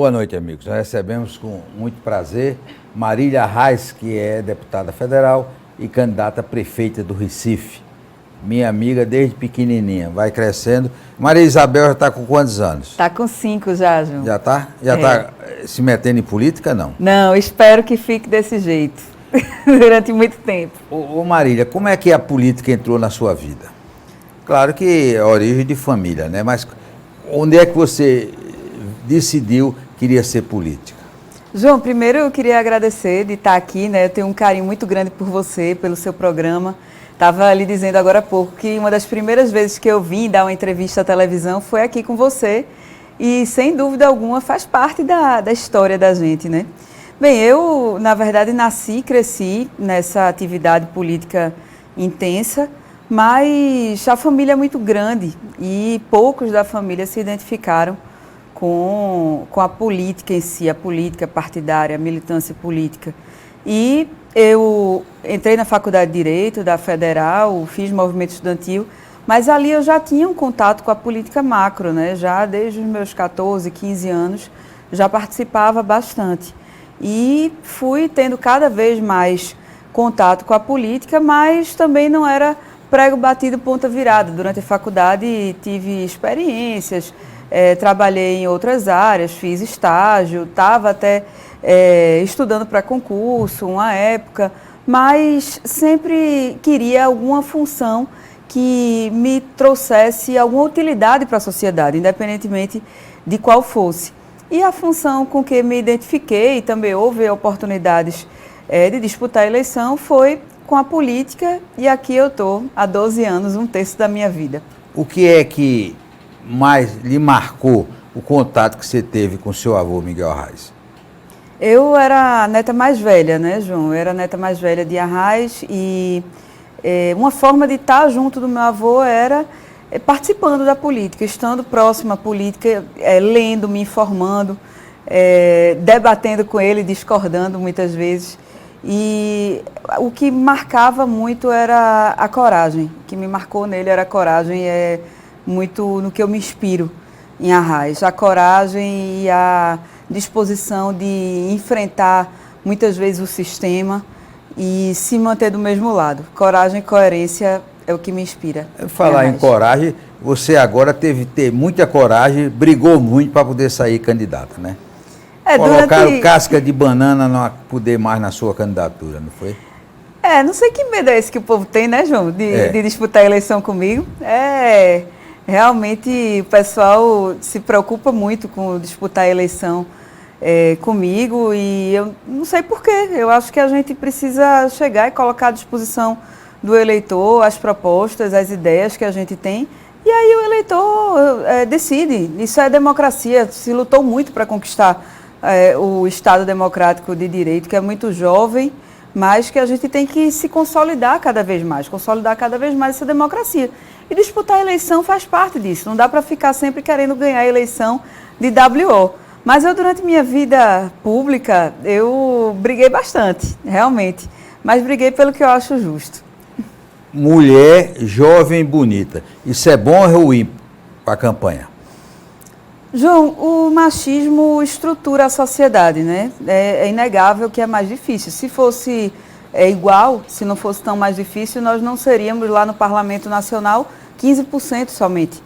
Boa noite, amigos. Nós recebemos com muito prazer Marília Reis, que é deputada federal e candidata a prefeita do Recife. Minha amiga desde pequenininha, vai crescendo. Maria Isabel já está com quantos anos? Está com 5 já, João. Já está? Já está se metendo em política, não? Não, espero que fique desse jeito, durante muito tempo. Ô Marília, como é que a política entrou na sua vida? Claro que é origem de família, né? Mas onde é que você decidiu que queria ser política? João, primeiro eu queria agradecer de estar aqui, né? Eu tenho um carinho muito grande por você, pelo seu programa. Estava lhe dizendo agora há pouco que uma das primeiras vezes que eu vim dar uma entrevista à televisão foi aqui com você e, sem dúvida alguma, faz parte da história da gente, né? Bem, eu, na verdade, nasci e cresci nessa atividade política intensa, mas a família é muito grande e poucos da família se identificaram com a política em si, a política partidária, a militância política. E eu entrei na Faculdade de Direito da Federal, fiz movimento estudantil, mas ali eu já tinha um contato com a política macro, né? Já desde os meus 14, 15 anos, já participava bastante. E fui tendo cada vez mais contato com a política, mas também não era prego batido, ponta virada. Durante a faculdade tive experiências, trabalhei em outras áreas, fiz estágio, estava até estudando para concurso, uma época, mas sempre queria alguma função que me trouxesse alguma utilidade para a sociedade, independentemente de qual fosse. E a função com que me identifiquei, e também houve oportunidades de disputar a eleição, foi com a política, e aqui eu estou há 12 anos, um terço da minha vida. O que é que mais lhe marcou o contato que você teve com seu avô, Miguel Arraes? Eu era a neta mais velha, né, João? Eu era a neta mais velha de Arraes e uma forma de estar junto do meu avô era participando da política, estando próximo à política, lendo, me informando, debatendo com ele, discordando muitas vezes. E o que marcava muito era a coragem. O que me marcou nele era a coragem, muito no que eu me inspiro em Arraes. A coragem e a disposição de enfrentar muitas vezes o sistema e se manter do mesmo lado. Coragem e coerência é o que me inspira. Falar em coragem, você agora teve que ter muita coragem, brigou muito para poder sair candidata, né? Colocaram casca de banana não poder mais na sua candidatura, não foi? Não sei que medo é esse que o povo tem, né, João, de disputar a eleição comigo. Realmente o pessoal se preocupa muito com disputar a eleição comigo e eu não sei porquê. Eu acho que a gente precisa chegar e colocar à disposição do eleitor as propostas, as ideias que a gente tem e aí o eleitor decide. Isso é democracia, se lutou muito para conquistar o Estado Democrático de Direito, que é muito jovem, mas que a gente tem que se consolidar cada vez mais essa democracia. E disputar a eleição faz parte disso, não dá para ficar sempre querendo ganhar a eleição de WO. Mas eu, durante minha vida pública, eu briguei bastante, realmente, mas briguei pelo que eu acho justo. Mulher jovem bonita, isso é bom ou ruim para a campanha? João, o machismo estrutura a sociedade, né? É inegável que é mais difícil. Se fosse igual, se não fosse tão mais difícil, nós não seríamos lá no Parlamento Nacional 15% somente.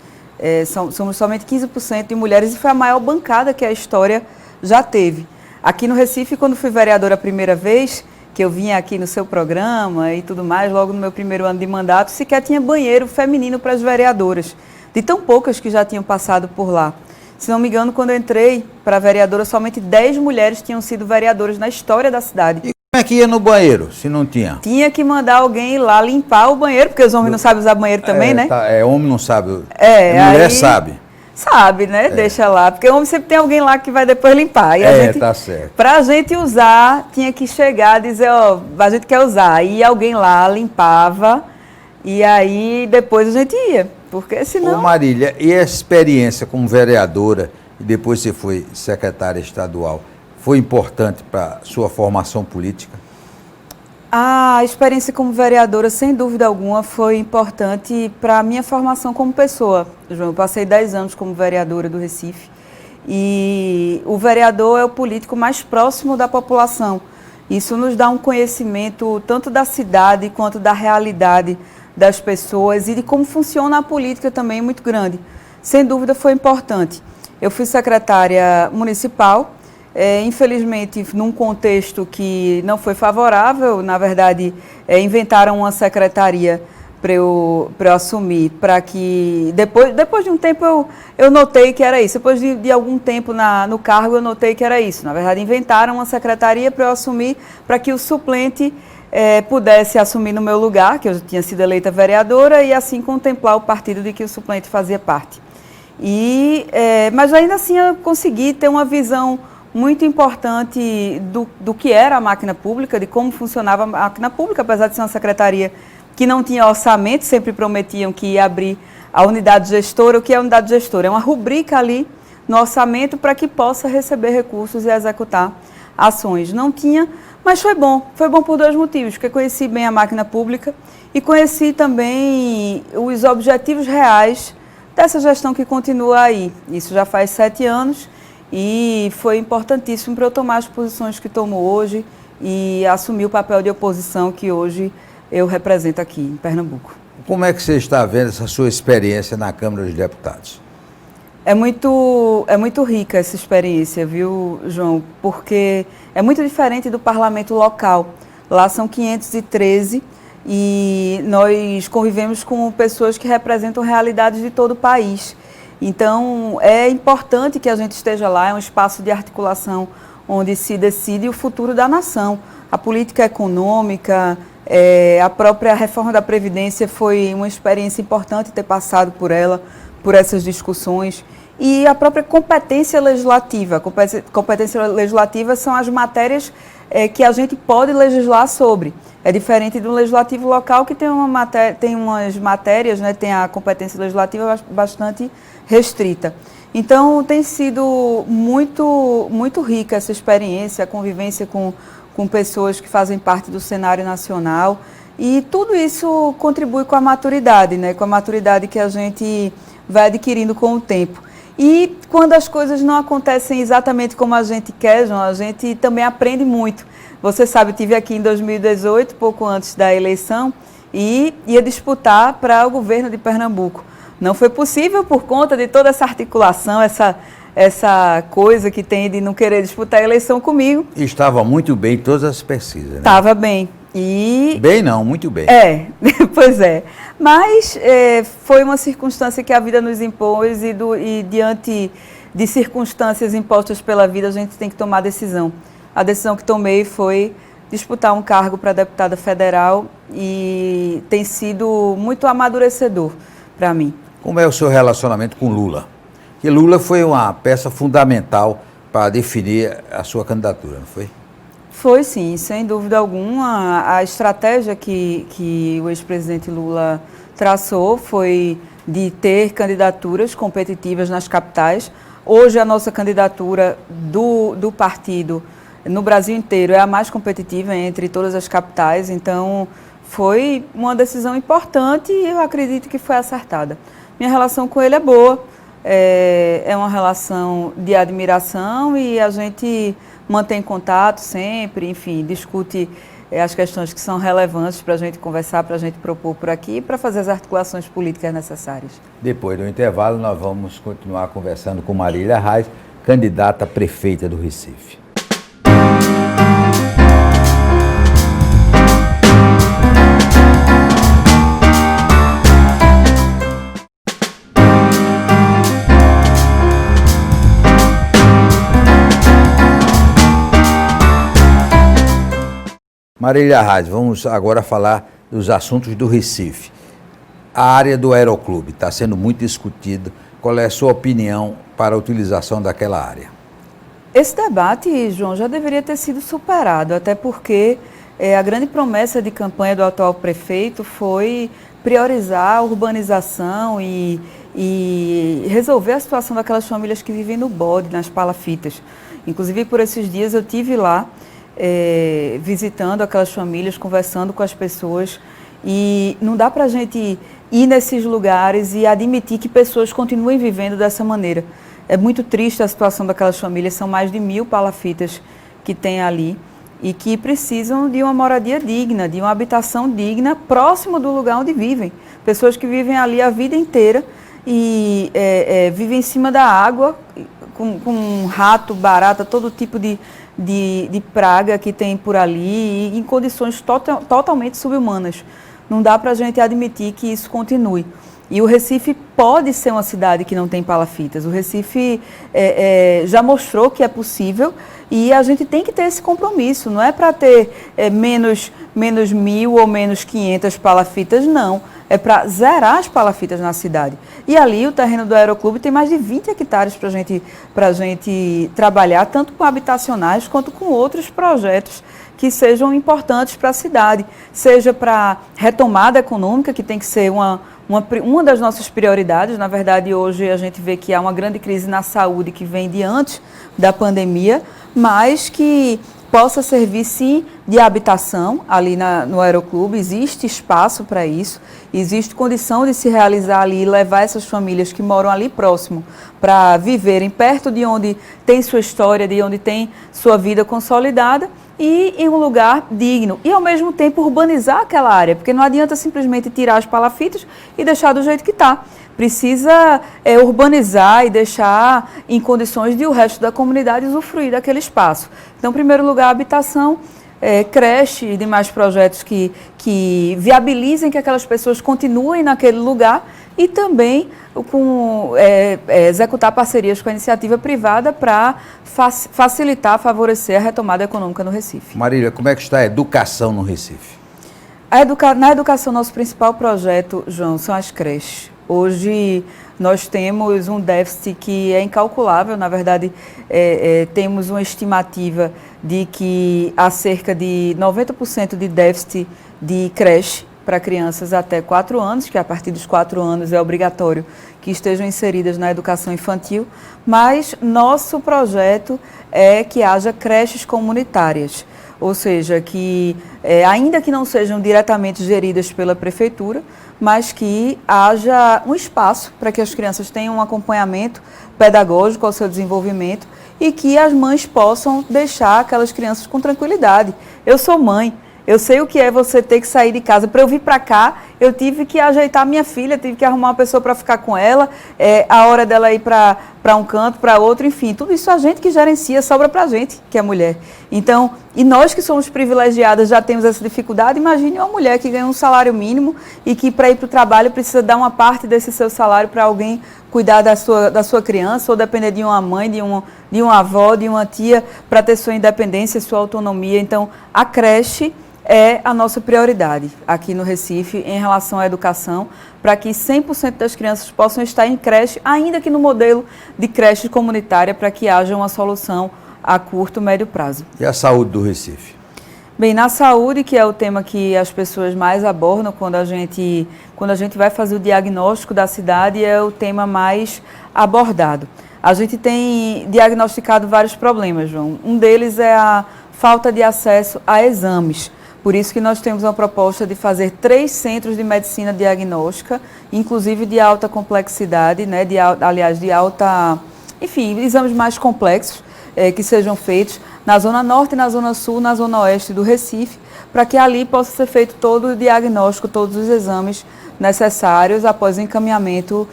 Somos somente 15% de mulheres e foi a maior bancada que a história já teve. Aqui no Recife, quando fui vereadora a primeira vez, que eu vinha aqui no seu programa e tudo mais, logo no meu primeiro ano de mandato, sequer tinha banheiro feminino para as vereadoras, de tão poucas que já tinham passado por lá. Se não me engano, quando eu entrei para vereadora, somente 10 mulheres tinham sido vereadoras na história da cidade. E como é que ia no banheiro, se não tinha? Tinha que mandar alguém ir lá limpar o banheiro, porque os homens não sabem usar banheiro também, né? Homem não sabe, mulher sabe. Sabe, né? Deixa lá, porque o homem sempre tem alguém lá que vai depois limpar. E tá certo. Para a gente usar, tinha que chegar e dizer, a gente quer usar. E alguém lá limpava, e aí depois a gente ia. Porque senão... Ô Marília, e a experiência como vereadora, e depois você foi secretária estadual, foi importante para a sua formação política? A experiência como vereadora, sem dúvida alguma, foi importante para a minha formação como pessoa. João, eu passei 10 anos como vereadora do Recife e o vereador é o político mais próximo da população. Isso nos dá um conhecimento tanto da cidade quanto da realidade das pessoas e de como funciona a política também muito grande. Sem dúvida foi importante. Eu fui secretária municipal, infelizmente num contexto que não foi favorável, na verdade inventaram uma secretaria para eu assumir, para que depois de um tempo eu notei que era isso, depois de algum tempo no cargo eu notei que era isso. Na verdade inventaram uma secretaria para eu assumir, para que o suplente pudesse assumir no meu lugar, que eu tinha sido eleita vereadora, e assim contemplar o partido de que o suplente fazia parte. Mas ainda assim eu consegui ter uma visão muito importante do que era a máquina pública, de como funcionava a máquina pública, apesar de ser uma secretaria que não tinha orçamento, sempre prometiam que ia abrir a unidade gestora. O que é a unidade gestora? É uma rubrica ali no orçamento para que possa receber recursos e executar ações. Não tinha, mas foi bom por dois motivos, porque conheci bem a máquina pública e conheci também os objetivos reais dessa gestão que continua aí. Isso já faz 7 anos e foi importantíssimo para eu tomar as posições que tomo hoje e assumir o papel de oposição que hoje eu represento aqui em Pernambuco. Como é que você está vendo essa sua experiência na Câmara dos Deputados? É muito rica essa experiência, viu, João? Porque é muito diferente do parlamento local. Lá são 513 e nós convivemos com pessoas que representam realidades de todo o país. Então, é importante que a gente esteja lá, é um espaço de articulação onde se decide o futuro da nação. A política econômica, a própria reforma da Previdência foi uma experiência importante ter passado por ela, por essas discussões. E a própria competência legislativa. Competência legislativa são as matérias que a gente pode legislar sobre. É diferente do legislativo local, que tem umas matérias, né, tem a competência legislativa bastante restrita. Então, tem sido muito rica essa experiência, a convivência com pessoas que fazem parte do cenário nacional. E tudo isso contribui com a maturidade, né, com a maturidade que a gente vai adquirindo com o tempo. E quando as coisas não acontecem exatamente como a gente quer, João, a gente também aprende muito. Você sabe, eu estive aqui em 2018, pouco antes da eleição, e ia disputar para o governo de Pernambuco. Não foi possível por conta de toda essa articulação, essa coisa que tem de não querer disputar a eleição comigo. E estava muito bem em todas as pesquisas, né? Estava bem. Bem não, muito bem. Pois é. Mas foi uma circunstância que a vida nos impôs e diante de circunstâncias impostas pela vida, a gente tem que tomar decisão. A decisão que tomei foi disputar um cargo para deputada federal e tem sido muito amadurecedor para mim. Como é o seu relacionamento com Lula? Porque Lula foi uma peça fundamental para definir a sua candidatura, não foi? Foi sim, sem dúvida alguma. A estratégia que o ex-presidente Lula traçou foi de ter candidaturas competitivas nas capitais. Hoje a nossa candidatura do partido no Brasil inteiro é a mais competitiva entre todas as capitais, então foi uma decisão importante e eu acredito que foi acertada. Minha relação com ele é boa, é uma relação de admiração e a gente mantém contato sempre, enfim, discute as questões que são relevantes para a gente conversar, para a gente propor por aqui e para fazer as articulações políticas necessárias. Depois do intervalo, nós vamos continuar conversando com Marília Reis, candidata a prefeita do Recife. Marília Reis, vamos agora falar dos assuntos do Recife. A área do Aeroclube está sendo muito discutida. Qual é a sua opinião para a utilização daquela área? Esse debate, João, já deveria ter sido superado, até porque a grande promessa de campanha do atual prefeito foi priorizar a urbanização e resolver a situação daquelas famílias que vivem no bode, nas palafitas. Inclusive, por esses dias eu estive lá, visitando aquelas famílias, conversando com as pessoas, e não dá para a gente ir nesses lugares e admitir que pessoas continuem vivendo dessa maneira. É muito triste a situação daquelas famílias, são mais de 1.000 palafitas que tem ali e que precisam de uma moradia digna, de uma habitação digna, próximo do lugar onde vivem. Pessoas que vivem ali a vida inteira e vivem em cima da água, com rato, barata, todo tipo de praga que tem por ali, e em condições totalmente subhumanas. Não dá para a gente admitir que isso continue. E o Recife pode ser uma cidade que não tem palafitas. O Recife já mostrou que é possível e a gente tem que ter esse compromisso. Não é para ter menos 1.000 ou menos 500 palafitas, não. É para zerar as palafitas na cidade. E ali o terreno do Aeroclube tem mais de 20 hectares para a gente trabalhar, tanto com habitacionais quanto com outros projetos que sejam importantes para a cidade. Seja para retomada econômica, que tem que ser uma das nossas prioridades. Na verdade, hoje a gente vê que há uma grande crise na saúde que vem de antes da pandemia, mas que possa servir, sim, de habitação ali no Aeroclube. Existe espaço para isso, existe condição de se realizar ali e levar essas famílias que moram ali próximo para viverem perto de onde tem sua história, de onde tem sua vida consolidada e em um lugar digno. E, ao mesmo tempo, urbanizar aquela área, porque não adianta simplesmente tirar as palafitas e deixar do jeito que está. Precisa urbanizar e deixar em condições de o resto da comunidade usufruir daquele espaço. Então, em primeiro lugar, a habitação, creche e demais projetos que viabilizem que aquelas pessoas continuem naquele lugar e também executar parcerias com a iniciativa privada para facilitar, favorecer a retomada econômica no Recife. Marília, como é que está a educação no Recife? Na educação, nosso principal projeto, João, são as creches. Hoje nós temos um déficit que é incalculável. Na verdade, temos uma estimativa de que há cerca de 90% de déficit de creche para crianças até 4 anos, que a partir dos 4 anos é obrigatório que estejam inseridas na educação infantil, mas nosso projeto é que haja creches comunitárias, ou seja, que ainda que não sejam diretamente geridas pela prefeitura, mas que haja um espaço para que as crianças tenham um acompanhamento pedagógico ao seu desenvolvimento e que as mães possam deixar aquelas crianças com tranquilidade. Eu sou mãe, eu sei o que é você ter que sair de casa. Para eu vir para cá, eu tive que ajeitar minha filha, tive que arrumar uma pessoa para ficar com ela, a hora dela ir para um canto, para outro, enfim, tudo isso a gente que gerencia, sobra para a gente, que é mulher. Então, e nós que somos privilegiadas já temos essa dificuldade, imagine uma mulher que ganha um salário mínimo e que para ir para o trabalho precisa dar uma parte desse seu salário para alguém cuidar da sua criança ou depender de uma mãe, de uma avó, de uma tia, para ter sua independência, sua autonomia. Então, a creche é a nossa prioridade aqui no Recife em relação à educação, para que 100% das crianças possam estar em creche, ainda que no modelo de creche comunitária, para que haja uma solução a curto, médio prazo. E a saúde do Recife? Bem, na saúde, que é o tema que as pessoas mais abordam quando a gente vai fazer o diagnóstico da cidade, é o tema mais abordado. A gente tem diagnosticado vários problemas, João. Um deles é a falta de acesso a exames. Por isso que nós temos uma proposta de fazer 3 centros de medicina diagnóstica, inclusive de alta complexidade, né, enfim, exames mais complexos que sejam feitos na Zona Norte, na Zona Sul, na Zona Oeste do Recife, para que ali possa ser feito todo o diagnóstico, todos os exames necessários após o encaminhamento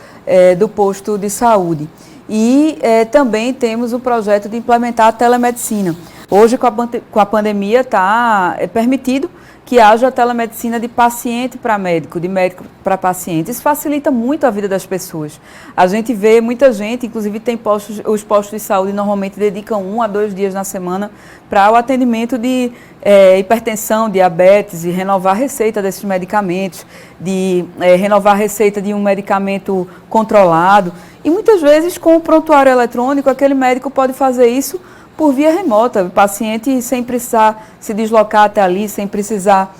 do posto de saúde. E também temos o projeto de implementar a telemedicina. Hoje, com a pandemia, está permitido que haja a telemedicina de paciente para médico, de médico para paciente. Isso facilita muito a vida das pessoas. A gente vê muita gente, inclusive os postos de saúde normalmente dedicam 1 a 2 dias na semana para o atendimento de hipertensão, diabetes, e renovar a receita desses medicamentos, de renovar a receita de um medicamento controlado. E muitas vezes, com o prontuário eletrônico, aquele médico pode fazer isso por via remota, o paciente sem precisar se deslocar até ali, sem precisar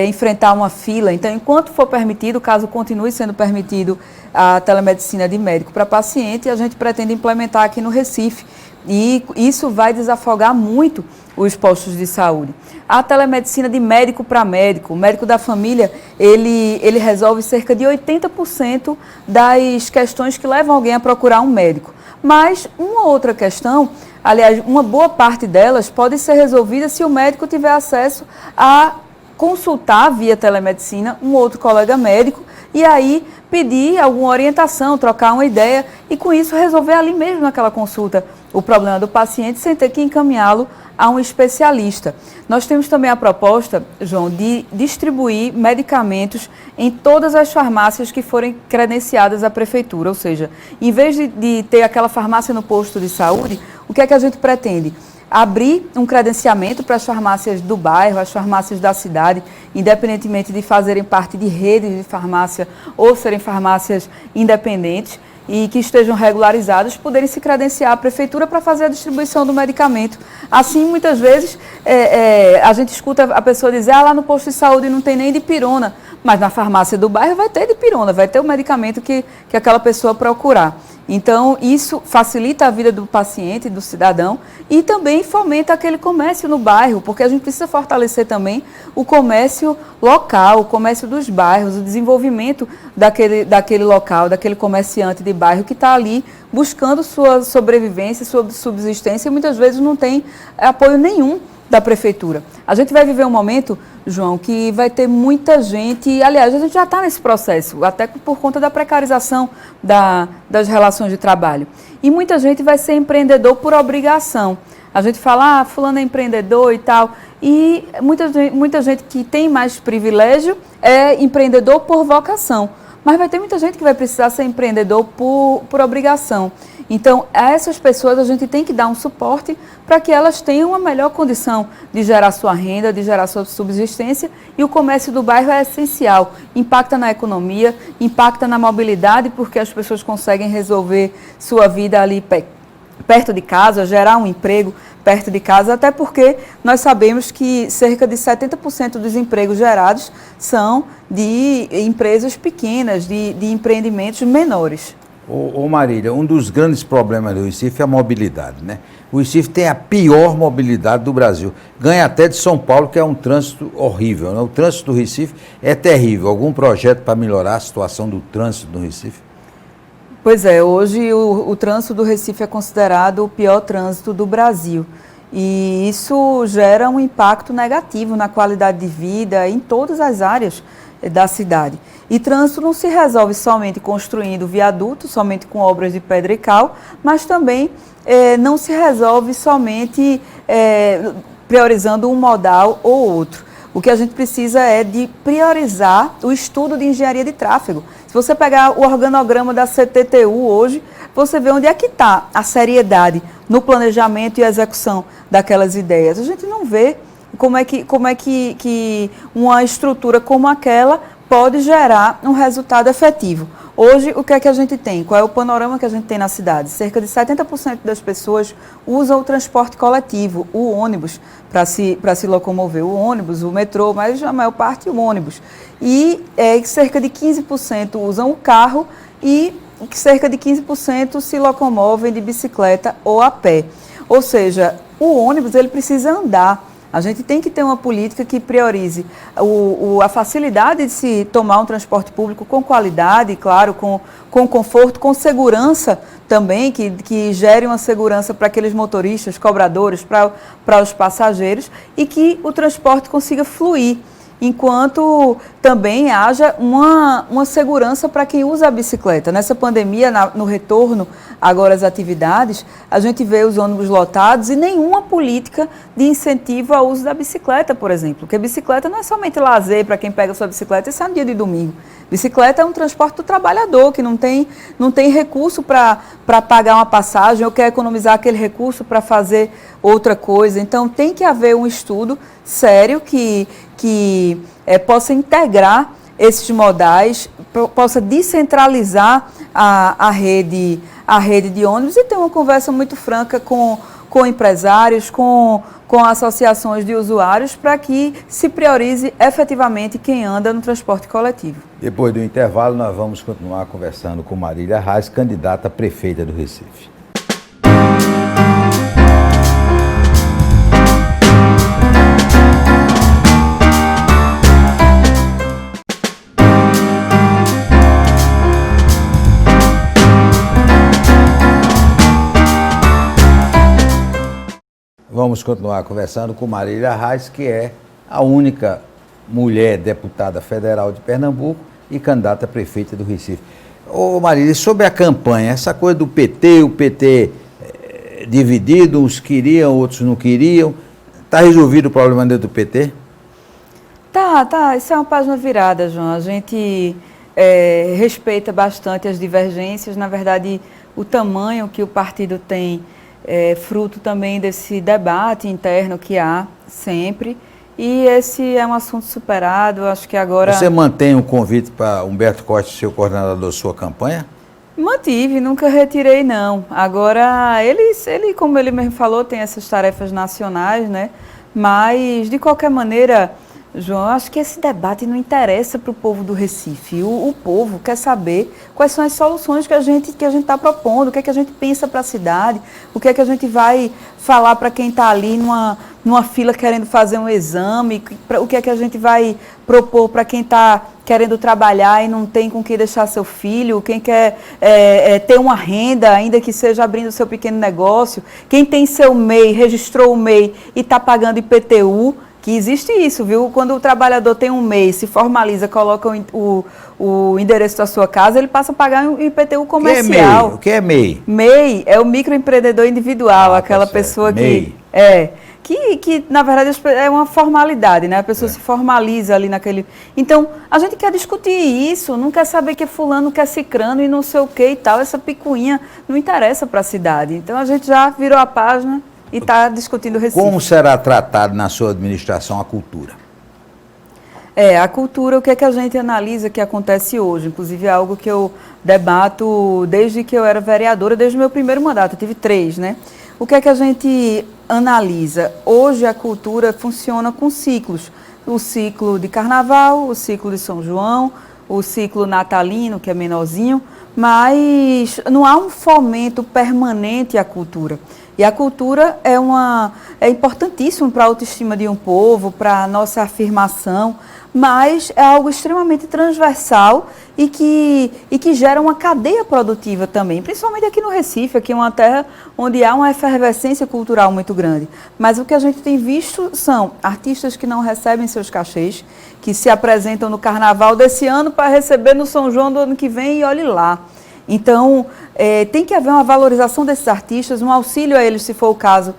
enfrentar uma fila. Então, enquanto for permitido, caso continue sendo permitido a telemedicina de médico para paciente, a gente pretende implementar aqui no Recife. E isso vai desafogar muito os postos de saúde. A telemedicina de médico para médico, o médico da família, ele resolve cerca de 80% das questões que levam alguém a procurar um médico. Mas uma outra questão, aliás, uma boa parte delas pode ser resolvida se o médico tiver acesso a consultar via telemedicina um outro colega médico e aí pedir alguma orientação, trocar uma ideia e com isso resolver ali mesmo naquela consulta o problema do paciente sem ter que encaminhá-lo a um especialista. Nós temos também a proposta, João, de distribuir medicamentos em todas as farmácias que forem credenciadas à prefeitura, ou seja, em vez de ter aquela farmácia no posto de saúde, o que é que a gente pretende? Abrir um credenciamento para as farmácias do bairro, as farmácias da cidade, independentemente de fazerem parte de redes de farmácia ou serem farmácias independentes e que estejam regularizadas, poderem se credenciar à prefeitura para fazer a distribuição do medicamento. Assim, muitas vezes, a gente escuta a pessoa dizer, lá no posto de saúde não tem nem dipirona, mas na farmácia do bairro vai ter dipirona, vai ter o medicamento que aquela pessoa procurar. Então, isso facilita a vida do paciente, do cidadão, e também fomenta aquele comércio no bairro, porque a gente precisa fortalecer também o comércio local, o comércio dos bairros, o desenvolvimento daquele local, daquele comerciante de bairro que está ali buscando sua sobrevivência, sua subsistência, e muitas vezes não tem apoio nenhum da prefeitura. A gente vai viver um momento, João, que vai ter muita gente, aliás, a gente já está nesse processo, até por conta da precarização das relações de trabalho. E muita gente vai ser empreendedor por obrigação. A gente fala, fulano é empreendedor e tal, e muita gente que tem mais privilégio é empreendedor por vocação. Mas vai ter muita gente que vai precisar ser empreendedor por obrigação. Então, a essas pessoas a gente tem que dar um suporte para que elas tenham uma melhor condição de gerar sua renda, de gerar sua subsistência, e o comércio do bairro é essencial. Impacta na economia, impacta na mobilidade, porque as pessoas conseguem resolver sua vida ali perto de casa, gerar um emprego perto de casa, até porque nós sabemos que cerca de 70% dos empregos gerados são de empresas pequenas, de empreendimentos menores. Ô Marília, um dos grandes problemas do Recife é a mobilidade, né? O Recife tem a pior mobilidade do Brasil. Ganha até de São Paulo, que é um trânsito horrível, né? O trânsito do Recife é terrível. Algum projeto para melhorar a situação do trânsito do Recife? Pois é, hoje o trânsito do Recife é considerado o pior trânsito do Brasil. E isso gera um impacto negativo na qualidade de vida em todas as áreas da cidade. E trânsito não se resolve somente construindo viadutos, somente com obras de pedra e cal, mas também não se resolve somente priorizando um modal ou outro. O que a gente precisa é de priorizar o estudo de engenharia de tráfego. Se você pegar o organograma da CTTU hoje, você vê onde é que está a seriedade no planejamento e execução daquelas ideias. A gente não vê como é que uma estrutura como aquela pode gerar um resultado efetivo. Hoje, o que é que a gente tem? Qual é o panorama que a gente tem na cidade? Cerca de 70% das pessoas usam o transporte coletivo, o ônibus, para se locomover. O ônibus, o metrô, mas a maior parte o ônibus. E cerca de 15% usam o carro e cerca de 15% se locomovem de bicicleta ou a pé. Ou seja, o ônibus ele precisa andar. A gente tem que ter uma política que priorize a facilidade de se tomar um transporte público com qualidade, claro, com conforto, com segurança também, que gere uma segurança para aqueles motoristas, cobradores, para os passageiros, e que o transporte consiga fluir, enquanto também haja uma segurança para quem usa a bicicleta. Nessa pandemia, no retorno agora às atividades, a gente vê os ônibus lotados e nenhuma política de incentivo ao uso da bicicleta, por exemplo. Porque bicicleta não é somente lazer para quem pega sua bicicleta, isso é no dia de domingo. Bicicleta é um transporte do trabalhador, que não tem recurso para pagar uma passagem ou quer economizar aquele recurso para fazer outra coisa. Então, tem que haver um estudo sério que possa integrar esses modais, possa descentralizar a rede de ônibus e ter uma conversa muito franca com empresários, com associações de usuários, para que se priorize efetivamente quem anda no transporte coletivo. Depois do intervalo, nós vamos continuar conversando com Marília Reis, candidata a prefeita do Recife. vamos continuar conversando com Marília Reis, que é a única mulher deputada federal de Pernambuco e candidata a prefeita do Recife. Ô Marília, sobre a campanha, essa coisa do PT, o PT dividido, uns queriam, outros não queriam, está resolvido o problema dentro do PT? Tá, isso é uma página virada, João. A gente respeita bastante as divergências, na verdade, o tamanho que o partido tem fruto também desse debate interno que há sempre, e esse é um assunto superado, acho que agora... Você mantém o convite para Humberto Costa, seu coordenador da sua campanha? Mantive, nunca retirei não. Agora, ele, como ele mesmo falou, tem essas tarefas nacionais, né? Mas, de qualquer maneira, João, acho que esse debate não interessa para o povo do Recife. O povo quer saber quais são as soluções que a gente está propondo, o que é que a gente pensa para a cidade, o que é que a gente vai falar para quem está ali numa fila querendo fazer um exame, o que é que a gente vai propor para quem está querendo trabalhar e não tem com que deixar seu filho, quem quer ter uma renda, ainda que seja abrindo seu pequeno negócio, quem tem seu MEI, registrou o MEI e está pagando IPTU, que existe isso, viu? Quando o trabalhador tem um MEI, se formaliza, coloca o endereço da sua casa, ele passa a pagar um IPTU comercial. O que é MEI? MEI é o microempreendedor individual, aquela pessoa MEI. que, na verdade, é uma formalidade, né? A pessoa se formaliza ali naquele... Então, a gente quer discutir isso, não quer saber que fulano quer cicrano e não sei o que e tal, essa picuinha não interessa para a cidade. Então, a gente já virou a página e está discutindo o Recife. Como será tratado na sua administração a cultura? A cultura, o que é que a gente analisa que acontece hoje? Inclusive é algo que eu debato desde que eu era vereadora, desde o meu primeiro mandato, eu tive 3, né? O que é que a gente analisa? Hoje a cultura funciona com ciclos. O ciclo de carnaval, o ciclo de São João, o ciclo natalino, que é menorzinho, mas não há um fomento permanente à cultura. E a cultura é importantíssimo para a autoestima de um povo, para a nossa afirmação, mas é algo extremamente transversal e que gera uma cadeia produtiva também, principalmente aqui no Recife, aqui é uma terra onde há uma efervescência cultural muito grande. Mas o que a gente tem visto são artistas que não recebem seus cachês, que se apresentam no carnaval desse ano para receber no São João do ano que vem e olhe lá. Então, tem que haver uma valorização desses artistas, um auxílio a eles, se for o caso.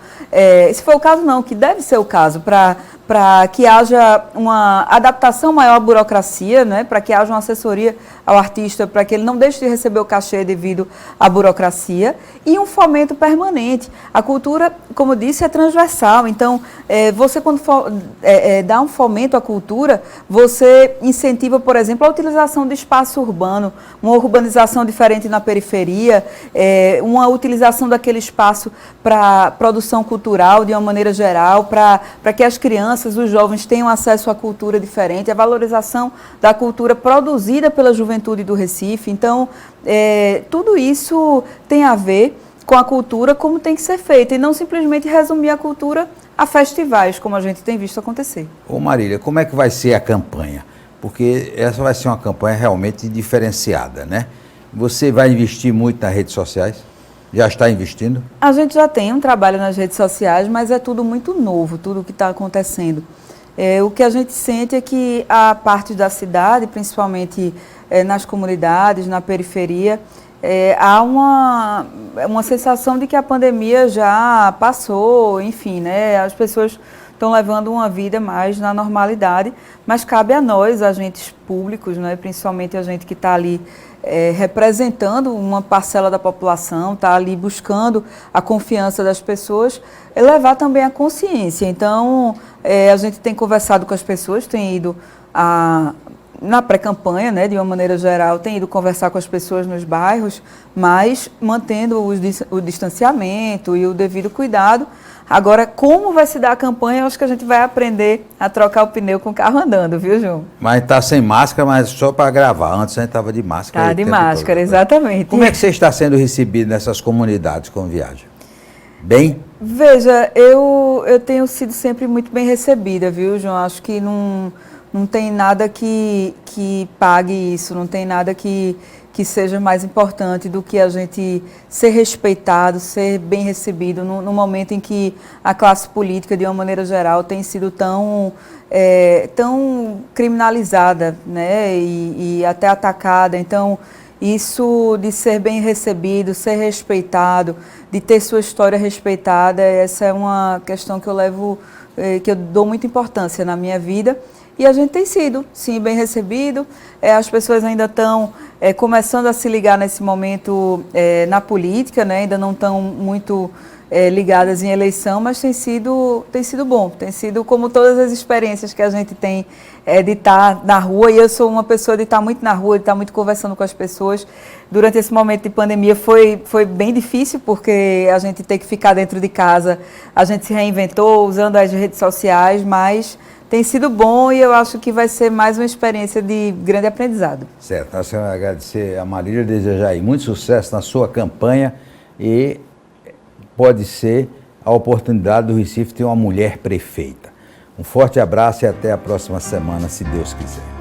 Se for o caso, não, que deve ser o caso, para que haja uma adaptação maior à burocracia, né, para que haja uma assessoria ao artista, para que ele não deixe de receber o cachê devido à burocracia, e um fomento permanente. A cultura, como eu disse, é transversal. Então, você quando dá um fomento à cultura, você incentiva, por exemplo, a utilização de espaço urbano, uma urbanização diferente na periferia, uma utilização daquele espaço para produção cultural de uma maneira geral, para que as crianças, os jovens tenham acesso à cultura diferente, a valorização da cultura produzida pela juventude do Recife. Então, tudo isso tem a ver com a cultura como tem que ser feita e não simplesmente resumir a cultura a festivais, como a gente tem visto acontecer. Ô Marília, como é que vai ser a campanha? Porque essa vai ser uma campanha realmente diferenciada, né? Você vai investir muito nas redes sociais? Já está investindo? A gente já tem um trabalho nas redes sociais, mas é tudo muito novo, tudo o que está acontecendo. O que a gente sente é que a parte da cidade, principalmente nas comunidades, na periferia, há uma sensação de que a pandemia já passou, enfim, né? As pessoas estão levando uma vida mais na normalidade, mas cabe a nós, agentes públicos, né? Principalmente a gente que está ali representando uma parcela da população, está ali buscando a confiança das pessoas, levar também a consciência. Então, a gente tem conversado com as pessoas, tem ido na pré-campanha, né, de uma maneira geral, tem ido conversar com as pessoas nos bairros, mas mantendo o distanciamento e o devido cuidado. Agora, como vai se dar a campanha, eu acho que a gente vai aprender a trocar o pneu com o carro andando, viu, João? Mas está sem máscara, mas só para gravar. Antes a gente estava de máscara. Está de máscara, exatamente. Como é que você está sendo recebido nessas comunidades com viagem? Bem? Veja, eu tenho sido sempre muito bem recebida, viu, João? Acho que não não tem nada que pague isso, não tem nada que seja mais importante do que a gente ser respeitado, ser bem recebido no momento em que a classe política, de uma maneira geral, tem sido tão criminalizada, né, e até atacada. Então, isso de ser bem recebido, ser respeitado, de ter sua história respeitada, essa é uma questão que eu dou muita importância na minha vida. E a gente tem sido, sim, bem recebido. As pessoas ainda estão começando a se ligar nesse momento na política, né? Ainda não estão muito ligadas em eleição, mas tem sido bom. Tem sido como todas as experiências que a gente tem de estar na rua. E eu sou uma pessoa de estar muito na rua, de estar muito conversando com as pessoas. Durante esse momento de pandemia foi bem difícil, porque a gente tem que ficar dentro de casa. A gente se reinventou usando as redes sociais, mas tem sido bom e eu acho que vai ser mais uma experiência de grande aprendizado. Certo, nós queremos agradecer a Marília e desejar aí muito sucesso na sua campanha e pode ser a oportunidade do Recife ter uma mulher prefeita. Um forte abraço e até a próxima semana, se Deus quiser.